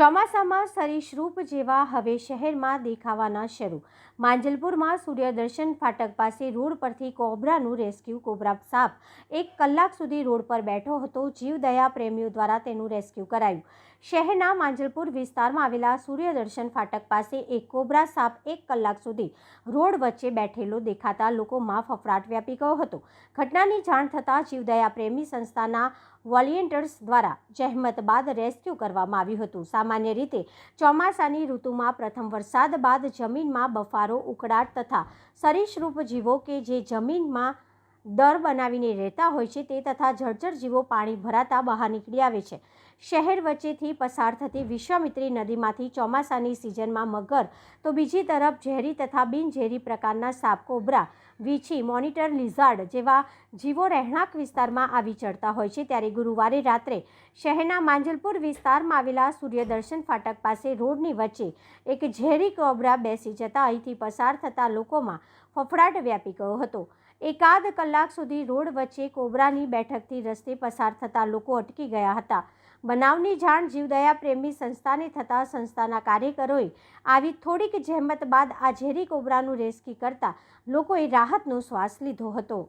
ચોમાસામાં સરીસૃપ જેવા હવે શહેરમાં દેખાવાના શરૂ। માંજલપુરમાં સૂર્યદર્શન ફાટક પાસે રોડ પરથી કોબ્રાનું રેસ્ક્યુ। કોબ્રા સાપ 1 કલાક સુધી રોડ પર બેઠો હતો। જીવદયા પ્રેમીઓ દ્વારા તેનું રેસ્ક્યુ કરાયું। શહેરના માંજલપુર વિસ્તારમાં આવેલા સૂર્યદર્શન ફાટક પાસે એક કોબ્રા સાપ 1 કલાક સુધી રોડ વચ્ચે બેઠેલો દેખાતા લોકોમાં ફફડાટ વ્યાપી ગયો હતો। ઘટનાની જાણ થતાં જીવદયા પ્રેમી સંસ્થાના વોલિયન્ટર્સ દ્વારા જહેમત બાદ રેસ્ક્યુ કરવામાં આવ્યું હતું। સામાન્ય રીતે ચોમાસાની ઋતુમાં પ્રથમ વરસાદ બાદ જમીનમાં બફારો, ઉકળાટ તથા સરીસૃપ જીવો કે જે જમીનમાં દર બનાવીને રહેતા હોય છે તે તથા જળચર જીવો પાણી ભરાતા બહાર નીકળી આવે છે। શહેર વચ્ચેથી પસાર થતી વિશ્વામિત્રી નદીમાંથી ચોમાસાની સિઝનમાં મગર તો બીજી તરફ ઝેરી તથા બિનઝેરી પ્રકારના સાપ, કોબ્રા, વીંછી, મોનિટર લિઝાર્ડ જેવા જીવો રહેણાંક વિસ્તારમાં આવી ચડતા હોય છે। ત્યારે ગુરુવારે રાત્રે શહેરના માંજલપુર વિસ્તારમાં આવેલા સૂર્યદર્શન ફાટક પાસે રોડની વચ્ચે એક ઝેરી કોબ્રા બેસી જતા અહીંથી પસાર થતા લોકોમાં ફફડાટ વ્યાપી ગયો હતો। એકાદ કલાક સુધી રોડ વચ્ચે કોબ્રાની બેઠકથી રસ્તે પસાર થતા લોકો અટકી ગયા હતા। બનાવની જાણ જીવદયા પ્રેમી સંસ્થાને થતાં સંસ્થાના કાર્યકરોએ આવી થોડીક જહેમત બાદ આ ઝેરી કોબ્રાનું રેસ્ક્યુ કરતા લોકોએ રાહતનો શ્વાસ લીધો હતો।